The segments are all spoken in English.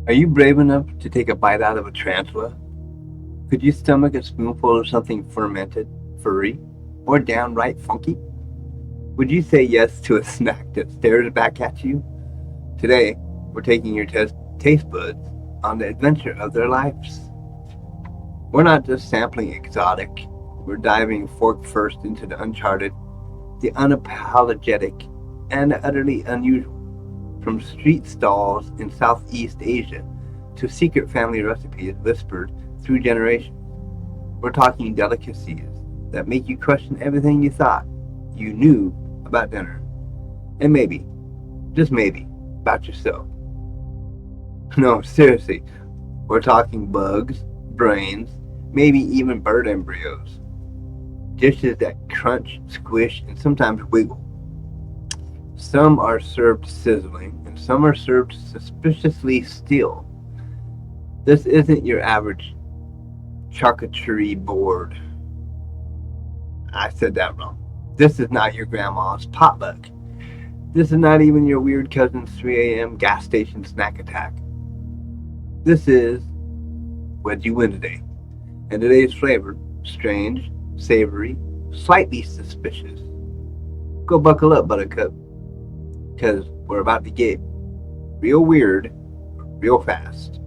Are you brave enough to take a bite out of a tarantula? Could you stomach a spoonful of something fermented, furry, or downright funky? Would you say yes to a snack that stares back at you? Today, we're taking your taste buds on the adventure of their lives. We're not just sampling exotic, we're diving fork first into the uncharted, the unapologetic, and the utterly unusual. From street stalls in Southeast Asia to secret family recipes whispered through generations, we're talking delicacies that make you question everything you thought you knew about dinner. And maybe, just maybe, about yourself. No, seriously, we're talking bugs, brains, maybe even bird embryos. Dishes that crunch, squish, and sometimes wiggle. Some are served sizzling, and some are served suspiciously still. This isn't your average charcuterie board. I said that wrong. This is not your grandma's potluck. This is not even your weird cousin's 3 a.m. gas station snack attack. This is Wedgie Wednesday, and today's flavor, strange, savory, slightly suspicious. Go buckle up, Buttercup, because we're about to get real weird, real fast.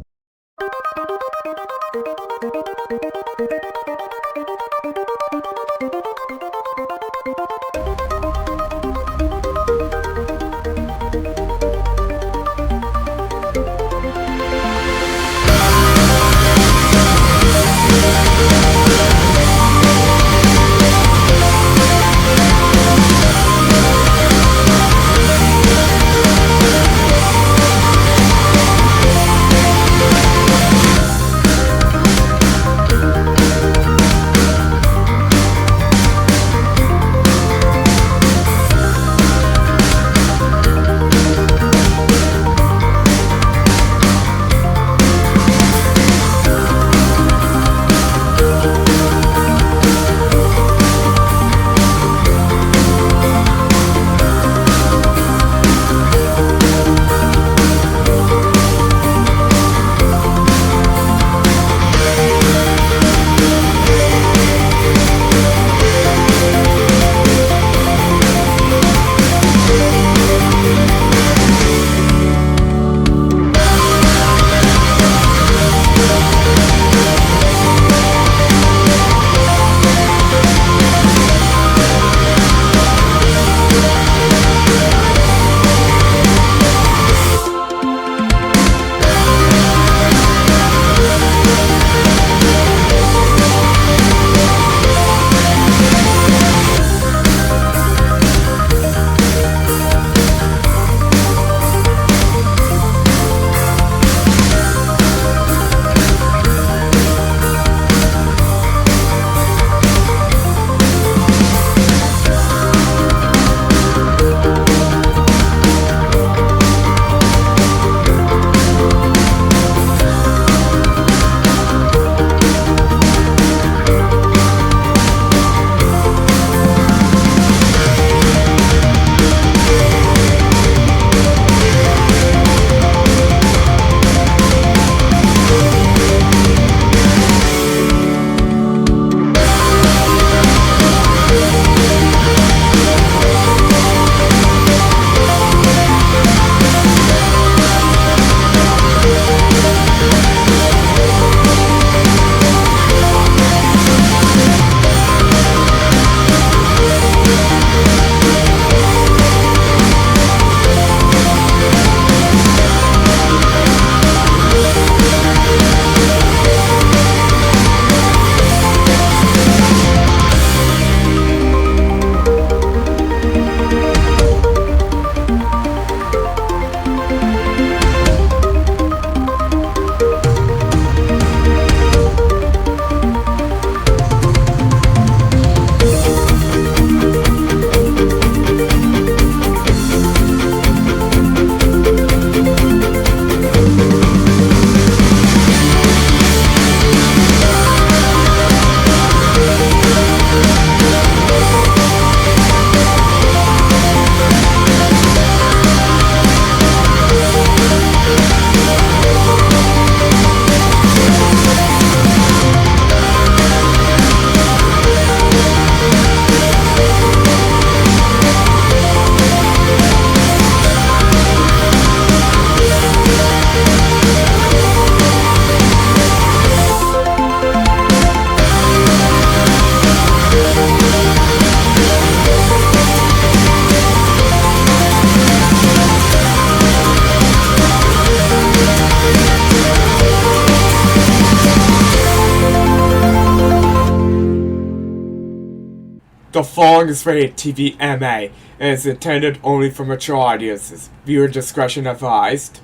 The following is rated TV MA and is intended only for mature audiences. Viewer discretion advised.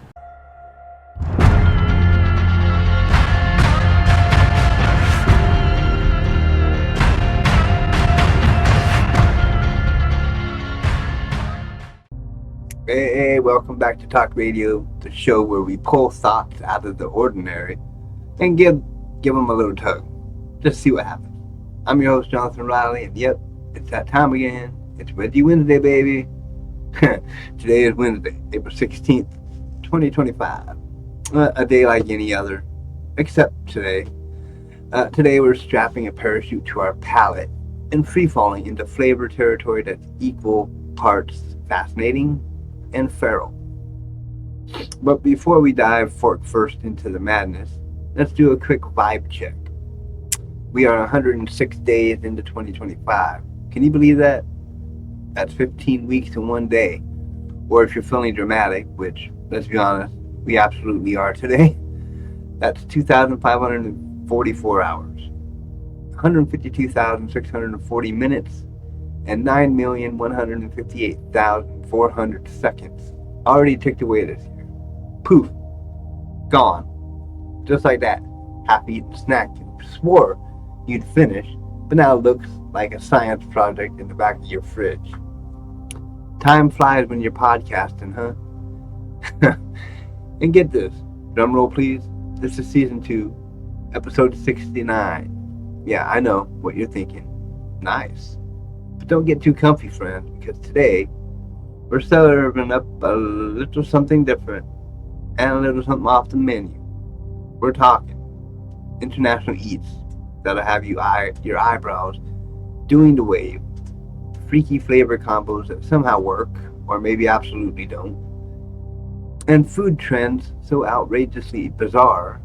Hey, welcome back to Talk Radio, the show where we pull thoughts out of the ordinary and give them a little tug. Just see what happens. I'm your host, Jonathan Riley, and yep, it's that time again. It's Wedgie Wednesday, baby. Today is Wednesday, April 16th, 2025. A day like any other, except today. Today we're strapping a parachute to our palate and free-falling into flavor territory that's equal parts fascinating and feral. But before we dive fork first into the madness, let's do a quick vibe check. We are 106 days into 2025. Can you believe that? That's 15 weeks in one day. Or if you're feeling dramatic, which, let's be honest, we absolutely are today, that's 2,544 hours, 152,640 minutes, and 9,158,400 seconds already ticked away this year. Poof. Gone. Just like that half-eaten snack you swore you'd finish, but now it looks like a science project in the back of your fridge. Time flies when you're podcasting, huh? And get this. Drum roll, please. This is season 2, episode 69. Yeah, I know what you're thinking. Nice. But don't get too comfy, friends, because today we're serving up a little something different and a little something off the menu. We're talking international eats that'll have your eyebrows doing the wave, freaky flavor combos that somehow work or maybe absolutely don't, and food trends so outrageously bizarre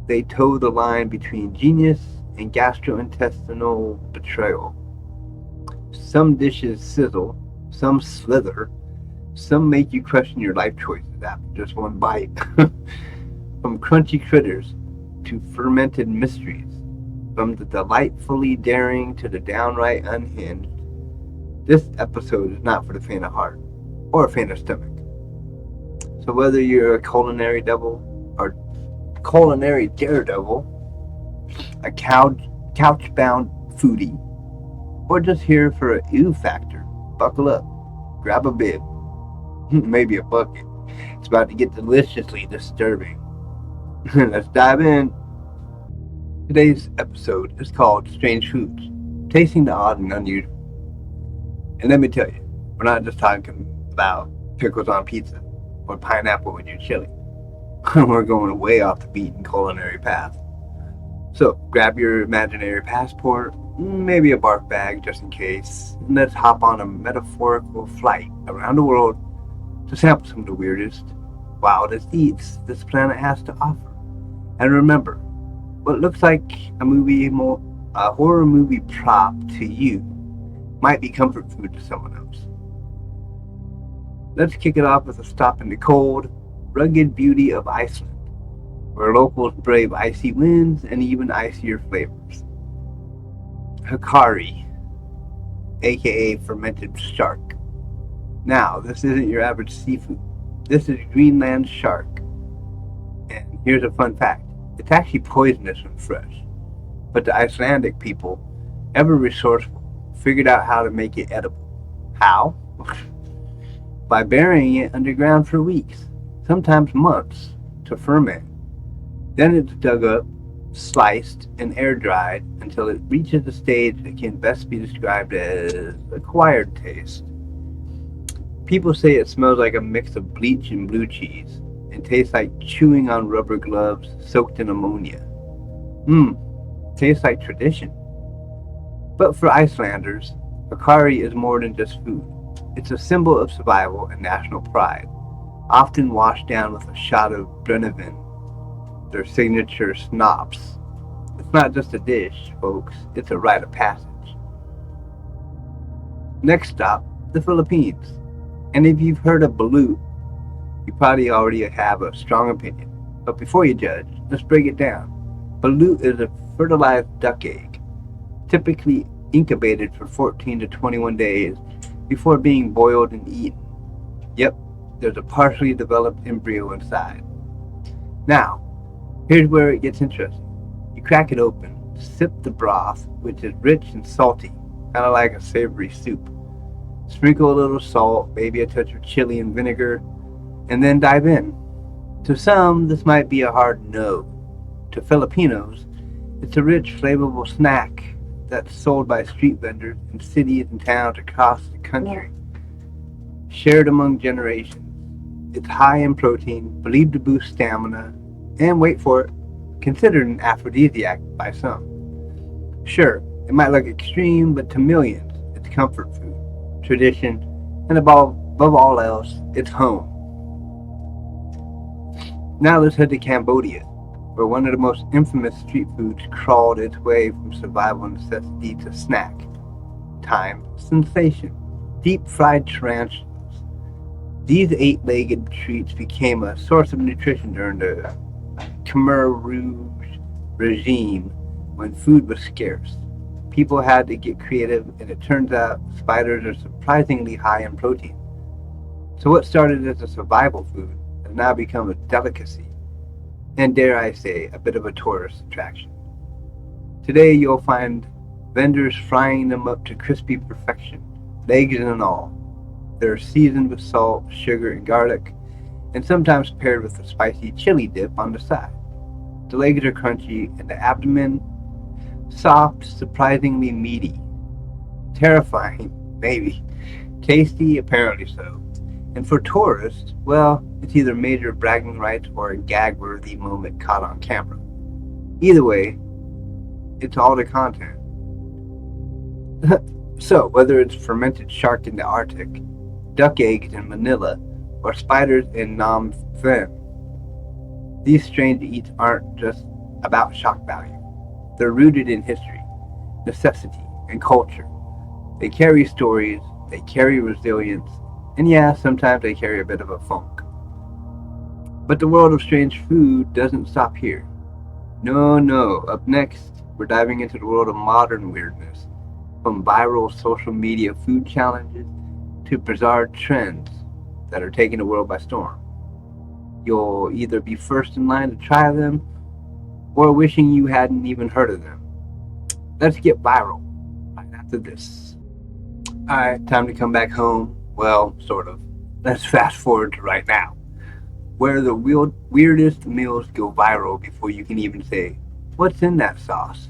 they toe the line between genius and gastrointestinal betrayal. Some dishes sizzle, some slither, some make you question your life choices after just one bite. From crunchy critters to fermented mysteries, from the delightfully daring to the downright unhinged, this episode is not for the faint of heart or a faint of stomach. So whether you're a culinary devil or culinary daredevil, a couch-bound foodie, or just here for a ew factor, buckle up, grab a bib, maybe a bucket. It's about to get deliciously disturbing. Let's dive in. Today's episode is called Strange Foods, Tasting the Odd and Unusual. And let me tell you, we're not just talking about pickles on pizza or pineapple in your chili. We're going way off the beaten culinary path. So grab your imaginary passport, maybe a barf bag just in case, and let's hop on a metaphorical flight around the world to sample some of the weirdest, wildest eats this planet has to offer. And remember, what looks like a horror movie prop to you might be comfort food to someone else. Let's kick it off with a stop in the cold, rugged beauty of Iceland, where locals brave icy winds and even icier flavors. Hikari, aka fermented shark. Now, this isn't your average seafood. This is Greenland shark. And here's a fun fact. It's actually poisonous when fresh. But the Icelandic people, ever resourceful, figured out how to make it edible. How? By burying it underground for weeks, sometimes months, to ferment. Then it's dug up, sliced, and air-dried until it reaches a stage that can best be described as acquired taste. People say it smells like a mix of bleach and blue cheese, and tastes like chewing on rubber gloves soaked in ammonia. Tastes like tradition. But for Icelanders, Hikari is more than just food. It's a symbol of survival and national pride, often washed down with a shot of Brennivin, their signature schnapps. It's not just a dish, folks, it's a rite of passage. Next stop, the Philippines. And if you've heard of balut, you probably already have a strong opinion. But before you judge, let's break it down. Balut is a fertilized duck egg, typically incubated for 14 to 21 days before being boiled and eaten. Yep, there's a partially developed embryo inside. Now, here's where it gets interesting. You crack it open, sip the broth, which is rich and salty, kind of like a savory soup. Sprinkle a little salt, maybe a touch of chili and vinegar, and then dive in. To some, this might be a hard no. To Filipinos, it's a rich, flavorful snack that's sold by street vendors in cities and towns across the country, shared among generations. It's high in protein, believed to boost stamina, and wait for it, considered an aphrodisiac by some. Sure, it might look extreme, but to millions, it's comfort food, tradition, and above all else, it's home. Now let's head to Cambodia, where one of the most infamous street foods crawled its way from survival necessity to snack time sensation: deep-fried tarantulas. These 8-legged treats became a source of nutrition during the Khmer Rouge regime when food was scarce. People had to get creative, and it turns out spiders are surprisingly high in protein. So what started as a survival food has now become a delicacy, and dare I say, a bit of a tourist attraction. Today you'll find vendors frying them up to crispy perfection, legs and all. They're seasoned with salt, sugar, and garlic, and sometimes paired with a spicy chili dip on the side. The legs are crunchy, and the abdomen soft, surprisingly meaty. Terrifying, maybe. Tasty, apparently so. And for tourists, well, it's either major bragging rights or a gag-worthy moment caught on camera. Either way, it's all the content. So, whether it's fermented shark in the Arctic, duck eggs in Manila, or spiders in Phnom Penh, these strange eats aren't just about shock value. They're rooted in history, necessity, and culture. They carry stories, they carry resilience, and yeah, sometimes they carry a bit of a funk. But the world of strange food doesn't stop here. No. Up next, we're diving into the world of modern weirdness, from viral social media food challenges to bizarre trends that are taking the world by storm. You'll either be first in line to try them, or wishing you hadn't even heard of them. Let's get viral right after this. Alright, time to come back home. Well, sort of. Let's fast forward to right now, where the weirdest meals go viral before you can even say, what's in that sauce?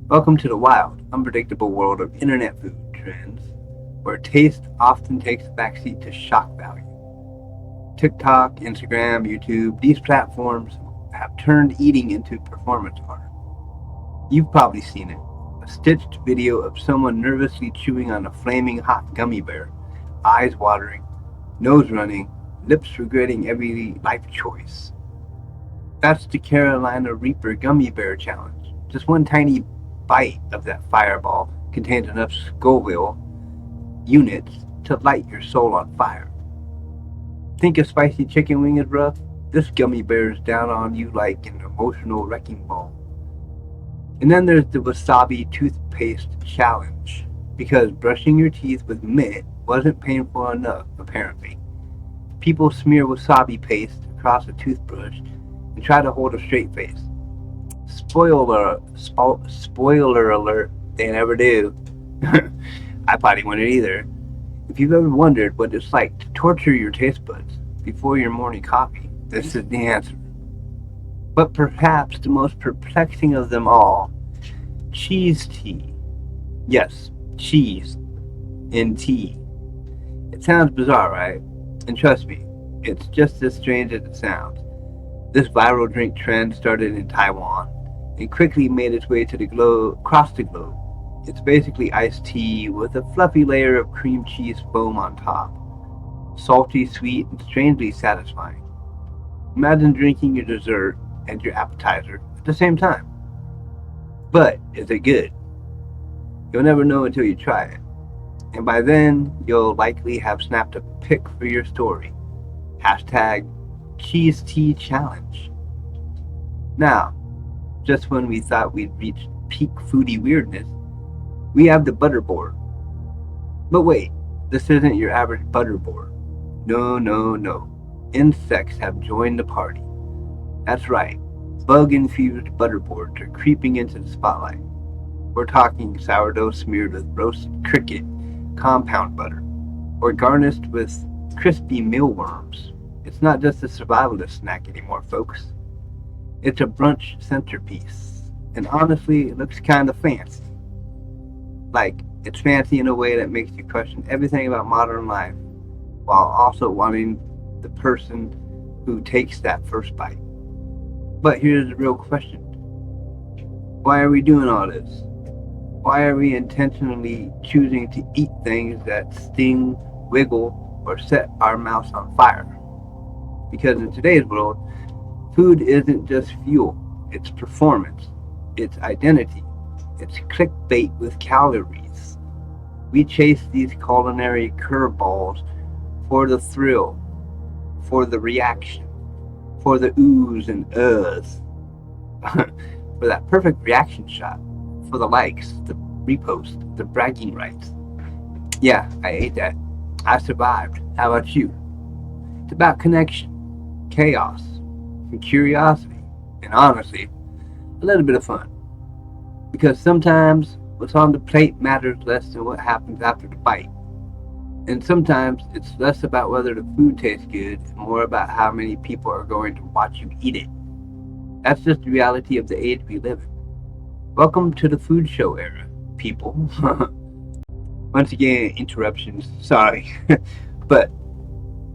Welcome to the wild, unpredictable world of internet food trends, where taste often takes a backseat to shock value. TikTok, Instagram, YouTube, these platforms have turned eating into performance art. You've probably seen it. A stitched video of someone nervously chewing on a flaming hot gummy bear, eyes watering, nose running, lips regretting every life choice. That's the Carolina Reaper Gummy Bear Challenge. Just one tiny bite of that fireball contains enough Scoville units to light your soul on fire. Think a spicy chicken wing is rough? This gummy bear is down on you like an emotional wrecking ball. And then there's the wasabi toothpaste challenge, because brushing your teeth with mint wasn't painful enough, apparently. People smear wasabi paste across a toothbrush and try to hold a straight face. Spoiler alert, they never do. I probably wouldn't either. If you've ever wondered what it's like to torture your taste buds before your morning coffee, this is the answer. But perhaps the most perplexing of them all, cheese tea. Yes, cheese in tea. It sounds bizarre, right? And trust me, it's just as strange as it sounds. This viral drink trend started in Taiwan and quickly made its way to across the globe. It's basically iced tea with a fluffy layer of cream cheese foam on top. Salty, sweet, and strangely satisfying. Imagine drinking your dessert and your appetizer at the same time. But is it good? You'll never know until you try it. And by then, you'll likely have snapped a pic for your story. Hashtag Cheese Tea Challenge. Now, just when we thought we'd reached peak foodie weirdness, We have the butterboard. But wait, this isn't your average butterboard. No, no, no. Insects have joined the party. That's right. Bug-infused butterboards are creeping into the spotlight. We're talking sourdough smeared with roasted cricket, compound butter, or garnished with crispy mealworms. It's not just a survivalist snack anymore, folks. It's a brunch centerpiece. And honestly, it looks kind of fancy. Like, it's fancy in a way that makes you question everything about modern life, while also wanting the person who takes that first bite. But here's the real question. Why are we doing all this? Why are we intentionally choosing to eat things that sting, wiggle, or set our mouths on fire? Because in today's world, food isn't just fuel, it's performance, it's identity, it's clickbait with calories. We chase these culinary curveballs for the thrill, for the reaction, for the oohs and uhs, for that perfect reaction shot, for the likes, the reposts, the bragging rights. Yeah, I ate that. I survived. How about you? It's about connection, chaos, and curiosity, and honestly, a little bit of fun. Because sometimes what's on the plate matters less than what happens after the bite. And sometimes it's less about whether the food tastes good and more about how many people are going to watch you eat it. That's just the reality of the age we live in. Welcome to the food show era, people. Once again, interruptions, sorry. But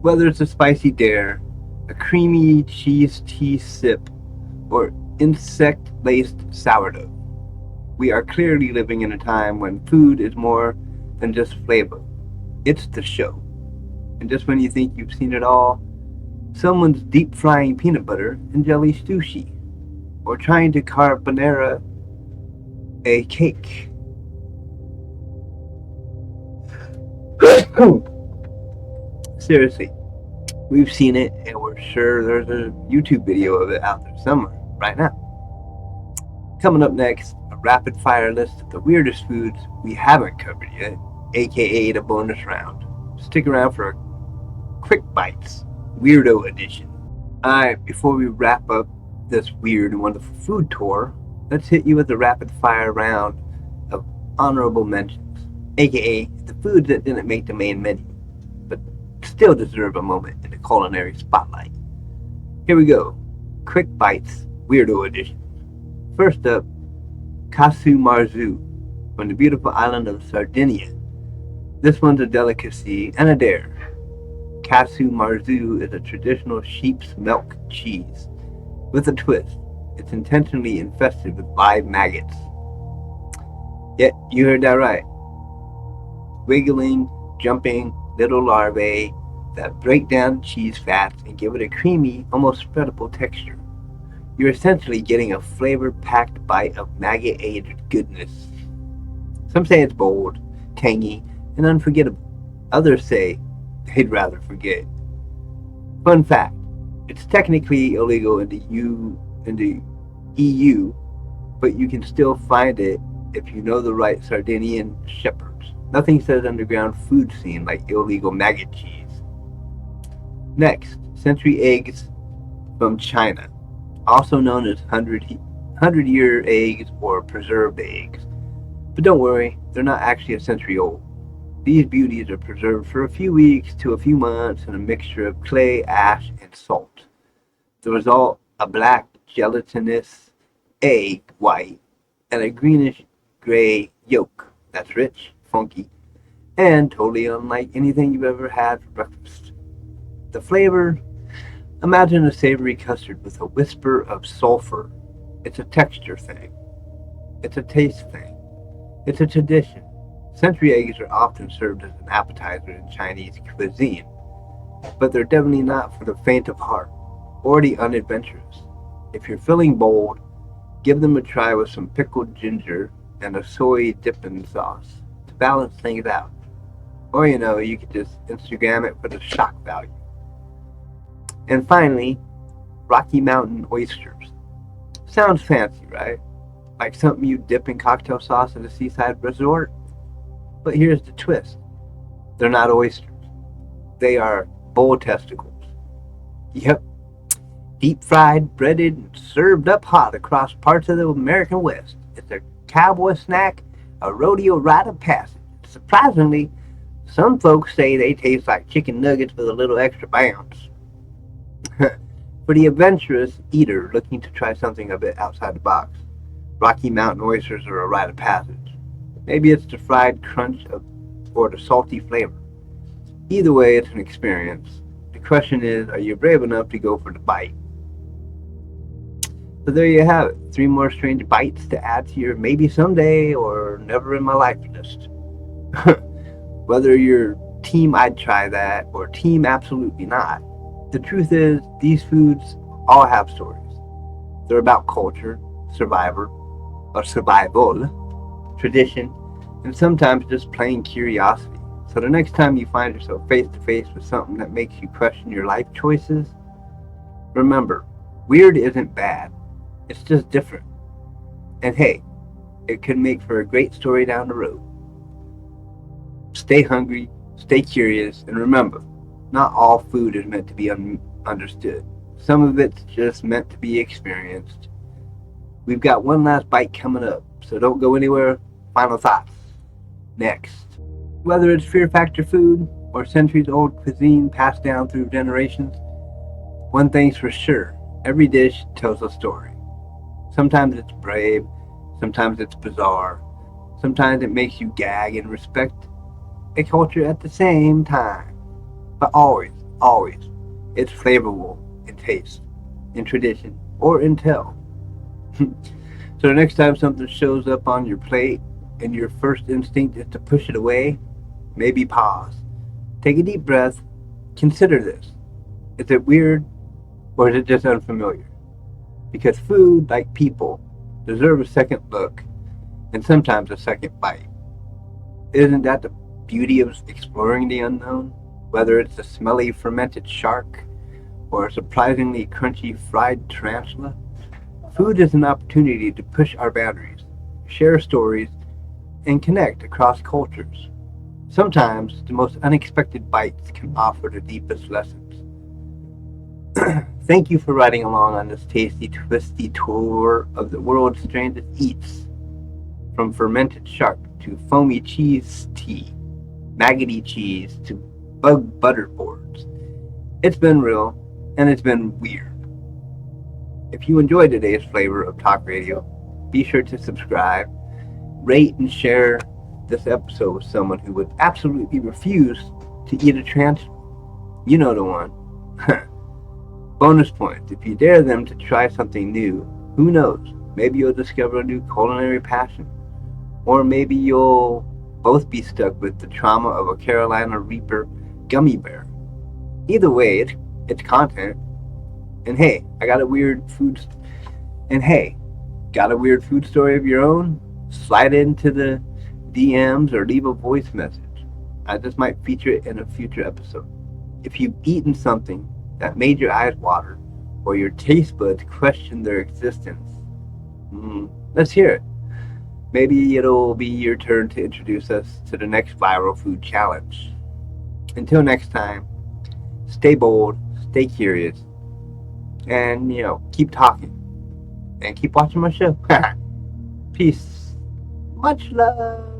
whether it's a spicy dare, a creamy cheese tea sip, or insect-laced sourdough, we are clearly living in a time when food is more than just flavor. It's the show. And just when you think you've seen it all, someone's deep frying peanut butter and jelly sushi, or trying to carbonara a cake. Seriously, we've seen it, and we're sure there's a YouTube video of it out there somewhere right now. Coming up next, a rapid fire list of the weirdest foods we haven't covered yet, aka the bonus round. Stick around for a quick bites, weirdo edition. Alright, before we wrap up this weird and wonderful food tour, let's hit you with a rapid fire round of honorable mentions, aka the foods that didn't make the main menu, but still deserve a moment in the culinary spotlight. Here we go. Quick bites, weirdo edition. First up, casu marzu, from the beautiful island of Sardinia. This one's a delicacy and a dare. Casu marzu is a traditional sheep's milk cheese. With a twist, it's intentionally infested with live maggots. Yet, you heard that right. Wiggling, jumping little larvae that break down cheese fats and give it a creamy, almost spreadable texture. You're essentially getting a flavor-packed bite of maggot-aged goodness. Some say it's bold, tangy, and unforgettable. Others say they'd rather forget. Fun fact, it's technically illegal in the EU, but you can still find it if you know the right Sardinian shepherds. Nothing says underground food scene like illegal maggot cheese. Next, century eggs from China, also known as 100-year eggs or preserved eggs. But don't worry, they're not actually a century old. These beauties are preserved for a few weeks to a few months in a mixture of clay, ash, and salt. The result, a black, gelatinous egg white and a greenish-gray yolk that's rich, funky, and totally unlike anything you've ever had for breakfast. The flavor, imagine a savory custard with a whisper of sulfur. It's a texture thing. It's a taste thing. It's a tradition. Century eggs are often served as an appetizer in Chinese cuisine, but they're definitely not for the faint of heart or the unadventurous. If you're feeling bold, give them a try with some pickled ginger and a soy dipping sauce to balance things out. Or you could just Instagram it for the shock value. And finally, Rocky Mountain oysters. Sounds fancy, right? like something you dip in cocktail sauce at a seaside resort. But here's the twist. They're not oysters. They are bull testicles. Yep, deep fried, breaded, and served up hot across parts of the American West. It's a cowboy snack, a rodeo rite of passage. Surprisingly, some folks say they taste like chicken nuggets with a little extra bounce. For the adventurous eater looking to try something a bit outside the box, Rocky Mountain oysters are a rite of passage. Maybe it's the fried crunch or the salty flavor. Either way, it's an experience. The question is, are you brave enough to go for the bite? So there you have it. 3 more strange bites to add to your maybe someday or never in my life list. Whether you're team I'd try that or team absolutely not, the truth is these foods all have stories. They're about culture, survival, tradition, and sometimes just plain curiosity. So the next time you find yourself face to face with something that makes you question your life choices, remember, weird isn't bad. It's just different. And hey, it could make for a great story down the road. Stay hungry, stay curious, and remember, not all food is meant to be understood. Some of it's just meant to be experienced. We've got one last bite coming up, so don't go anywhere. Final thoughts. Next. Whether it's fear factor food or centuries-old cuisine passed down through generations, one thing's for sure, every dish tells a story. Sometimes it's brave, sometimes it's bizarre, sometimes it makes you gag and respect a culture at the same time. But always, it's flavorful in taste, in tradition, or in tell. So the next time something shows up on your plate and your first instinct is to push it away, maybe pause. Take a deep breath. Consider this. Is it weird or is it just unfamiliar? Because food, like people, deserve a second look and sometimes a second bite. Isn't that the beauty of exploring the unknown? Whether it's a smelly fermented shark or a surprisingly crunchy fried tarantula, food is an opportunity to push our boundaries, share stories, and connect across cultures. Sometimes the most unexpected bites can offer the deepest lessons. Thank you for riding along on this tasty, twisty tour of the world's strangest eats. From fermented shark to foamy cheese tea, maggoty cheese to bug butter boards. It's been real, and it's been weird. If you enjoyed today's flavor of Talk Radio, be sure to subscribe, rate, and share this episode with someone who would absolutely refuse to eat a tarantula. You know the one. Bonus points if you dare them to try something new. Who knows? Maybe you'll discover a new culinary passion. Or maybe you'll both be stuck with the trauma of a Carolina Reaper gummy bear. Either way, it's content. And hey, got a weird food story of your own? Slide into the DMs or leave a voice message. I just might feature it in a future episode. If you've eaten something that made your eyes water or your taste buds question their existence, let's hear it. Maybe it'll be your turn to introduce us to the next viral food challenge. Until next time, stay bold, stay curious, and, keep talking. And keep watching my show. Peace. Much love.